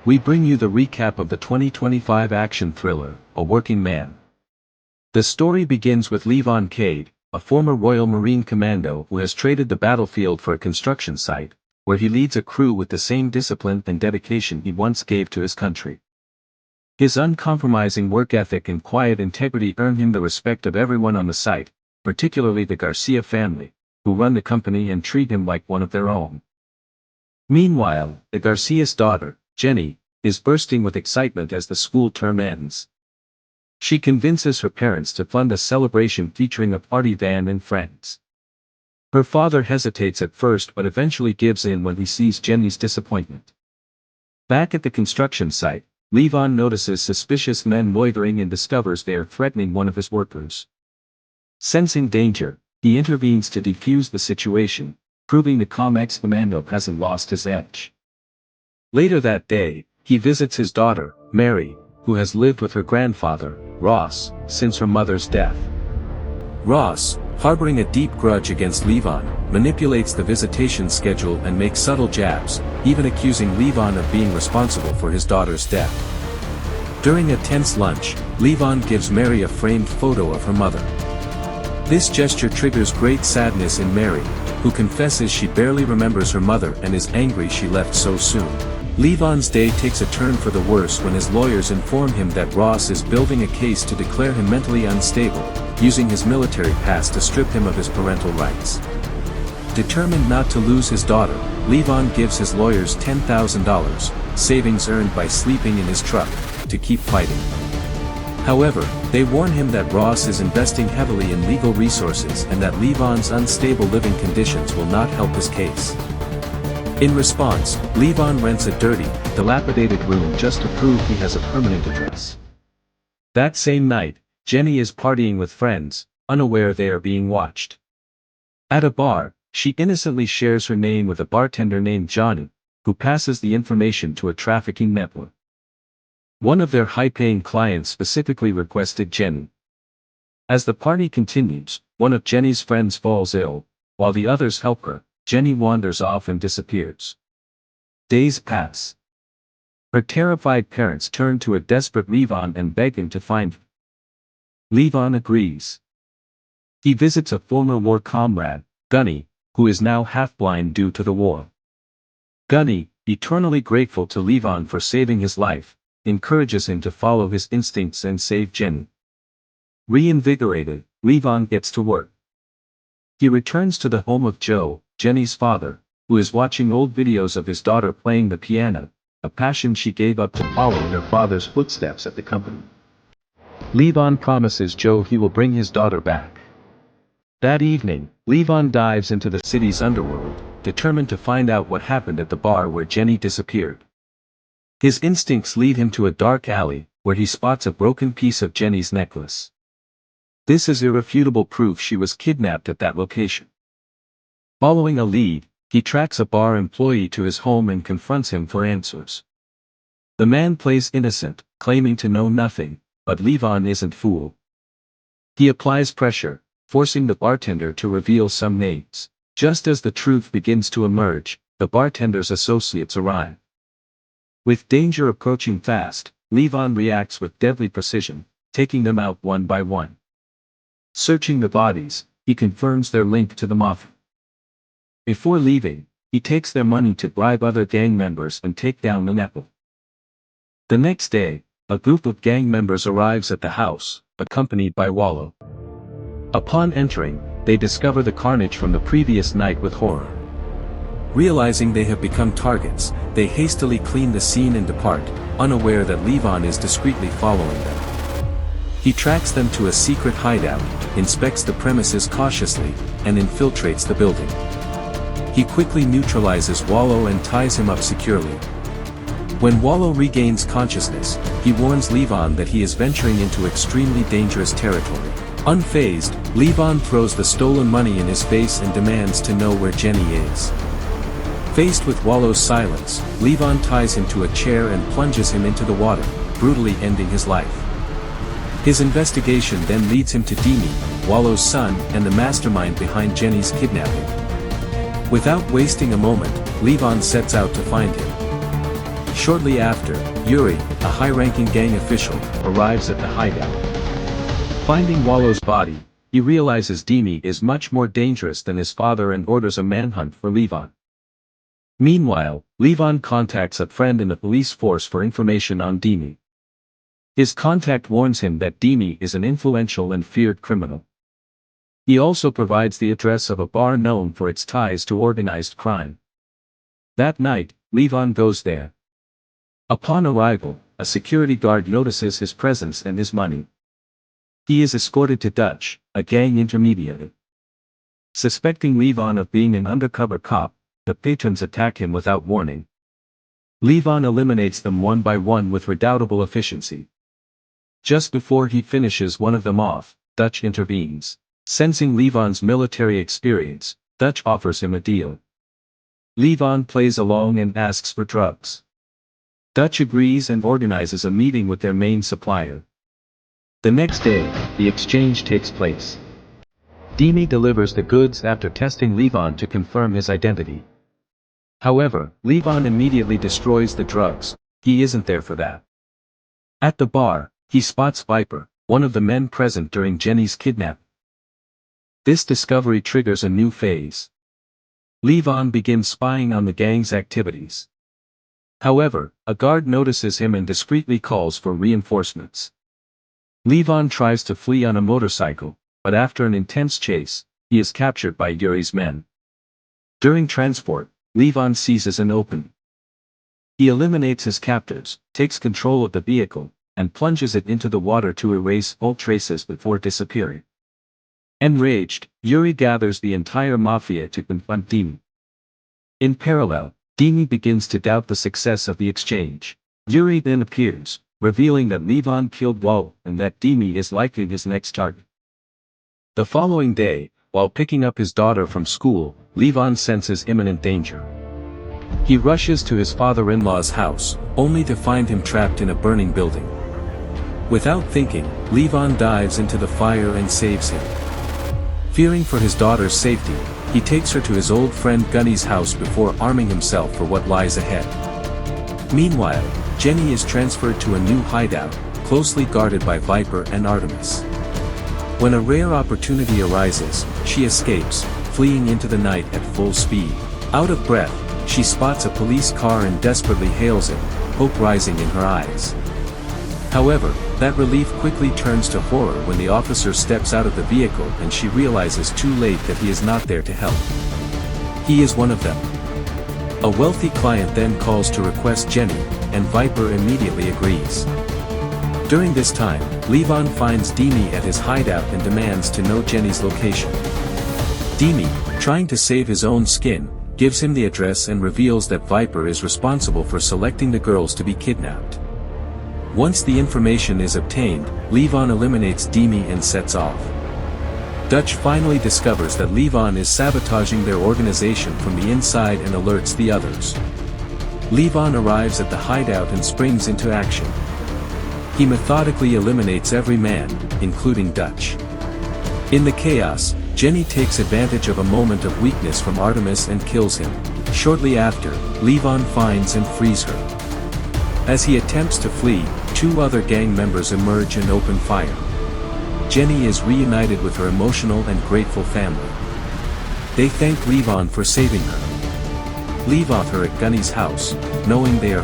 we bring you the recap of the 2025 action thriller, A Working Man. The story begins with Levon Cade, a former Royal Marine Commando who has traded the battlefield for a construction site, where he leads a crew with the same discipline and dedication he once gave to his country. His uncompromising work ethic and quiet integrity earn him the respect of everyone on the site, particularly the Garcia family, who run the company and treat him like one of their own. Meanwhile, the Garcia's daughter, Jenny, is bursting with excitement as the school term ends. She convinces her parents to fund a celebration featuring a party van and friends. Her father hesitates at first but eventually gives in when he sees Jenny's disappointment. Back at the construction site, Levon notices suspicious men loitering and discovers they are threatening one of his workers. Sensing danger, he intervenes to defuse the situation, proving the calm ex-commando hasn't lost his edge. Later that day, he visits his daughter, Mary, who has lived with her grandfather, Ross, since her mother's death. Ross, harboring a deep grudge against Levon, manipulates the visitation schedule and makes subtle jabs, even accusing Levon of being responsible for his daughter's death. During a tense lunch, Levon gives Mary a framed photo of her mother. This gesture triggers great sadness in Mary, who confesses she barely remembers her mother and is angry she left so soon. Levon's day takes a turn for the worse when his lawyers inform him that Ross is building a case to declare him mentally unstable, using his military past to strip him of his parental rights. Determined not to lose his daughter, Levon gives his lawyers $10,000, savings earned by sleeping in his truck, to keep fighting. However, they warn him that Ross is investing heavily in legal resources and that Levon's unstable living conditions will not help his case. In response, Levon rents a dirty, dilapidated room just to prove he has a permanent address. That same night, Jenny is partying with friends, unaware they are being watched. At a bar, she innocently shares her name with a bartender named Johnny, who passes the information to a trafficking network. One of their high-paying clients specifically requested Jenny. As the party continues, one of Jenny's friends falls ill, while the others help her. Jenny wanders off and disappears. Days pass. Her terrified parents turn to a desperate Levon and beg him to find her. Levon agrees. He visits a former war comrade, Gunny, who is now half-blind due to the war. Gunny, eternally grateful to Levon for saving his life, encourages him to follow his instincts and save Jenny. Reinvigorated, Levon gets to work. He returns to the home of Joe, Jenny's father, who is watching old videos of his daughter playing the piano, a passion she gave up to follow in her father's footsteps at the company. Levon promises Joe he will bring his daughter back. That evening, Levon dives into the city's underworld, determined to find out what happened at the bar where Jenny disappeared. His instincts lead him to a dark alley, where he spots a broken piece of Jenny's necklace. This is irrefutable proof she was kidnapped at that location. Following a lead, he tracks a bar employee to his home and confronts him for answers. The man plays innocent, claiming to know nothing, but Levon isn't fooled. He applies pressure, forcing the bartender to reveal some names. Just as the truth begins to emerge, the bartender's associates arrive. With danger approaching fast, Levon reacts with deadly precision, taking them out one by one. Searching the bodies, he confirms their link to the mafia. Before leaving, he takes their money to bribe other gang members and take down the network. The next day, a group of gang members arrives at the house, accompanied by Wallow. Upon entering, they discover the carnage from the previous night with horror. Realizing they have become targets, they hastily clean the scene and depart, unaware that Levon is discreetly following them. He tracks them to a secret hideout, inspects the premises cautiously, and infiltrates the building. He quickly neutralizes Wallow and ties him up securely. When Wallow regains consciousness, he warns Levon that he is venturing into extremely dangerous territory. Unfazed, Levon throws the stolen money in his face and demands to know where Jenny is. Faced with Wallow's silence, Levon ties him to a chair and plunges him into the water, brutally ending his life. His investigation then leads him to Demi, Wallow's son and the mastermind behind Jenny's kidnapping. Without wasting a moment, Levon sets out to find him. Shortly after, Yuri, a high-ranking gang official, arrives at the hideout. Finding Wallow's body, he realizes Dimi is much more dangerous than his father and orders a manhunt for Levon. Meanwhile, Levon contacts a friend in the police force for information on Dimi. His contact warns him that Dimi is an influential and feared criminal. He also provides the address of a bar known for its ties to organized crime. That night, Levon goes there. Upon arrival, a security guard notices his presence and his money. He is escorted to Dutch, a gang intermediary. Suspecting Levon of being an undercover cop, the patrons attack him without warning. Levon eliminates them one by one with redoubtable efficiency. Just before he finishes one of them off, Dutch intervenes. Sensing Levon's military experience, Dutch offers him a deal. Levon plays along and asks for drugs. Dutch agrees and organizes a meeting with their main supplier. The next day, the exchange takes place. Dimi delivers the goods after testing Levon to confirm his identity. However, Levon immediately destroys the drugs. He isn't there for that. At the bar, he spots Viper, one of the men present during Jenny's kidnapping. This discovery triggers a new phase. Levon begins spying on the gang's activities. However, a guard notices him and discreetly calls for reinforcements. Levon tries to flee on a motorcycle, but after an intense chase, he is captured by Yuri's men. During transport, Levon seizes an opening. He eliminates his captors, takes control of the vehicle, and plunges it into the water to erase all traces before disappearing. Enraged, Yuri gathers the entire mafia to confront Dimi. In parallel, Dimi begins to doubt the success of the exchange. Yuri then appears, revealing that Levon killed Wallow and that Dimi is likely his next target. The following day, while picking up his daughter from school, Levon senses imminent danger. He rushes to his father-in-law's house, only to find him trapped in a burning building. Without thinking, Levon dives into the fire and saves him. Fearing for his daughter's safety, he takes her to his old friend Gunny's house before arming himself for what lies ahead. Meanwhile, Jenny is transferred to a new hideout, closely guarded by Viper and Artemis. When a rare opportunity arises, she escapes, fleeing into the night at full speed. Out of breath, she spots a police car and desperately hails it, hope rising in her eyes. However, that relief quickly turns to horror when the officer steps out of the vehicle and she realizes too late that he is not there to help. He is one of them. A wealthy client then calls to request Jenny, and Viper immediately agrees. During this time, Levon finds Dimi at his hideout and demands to know Jenny's location. Dimi, trying to save his own skin, gives him the address and reveals that Viper is responsible for selecting the girls to be kidnapped. Once the information is obtained, Levon eliminates Dimi and sets off. Dutch finally discovers that Levon is sabotaging their organization from the inside and alerts the others. Levon arrives at the hideout and springs into action. He methodically eliminates every man, including Dutch. In the chaos, Jenny takes advantage of a moment of weakness from Artemis and kills him. Shortly after, Levon finds and frees her. As he attempts to flee, two other gang members emerge and open fire. Jenny is reunited with her emotional and grateful family. They thank Levon for saving her. Leave off her at Gunny's house, knowing they are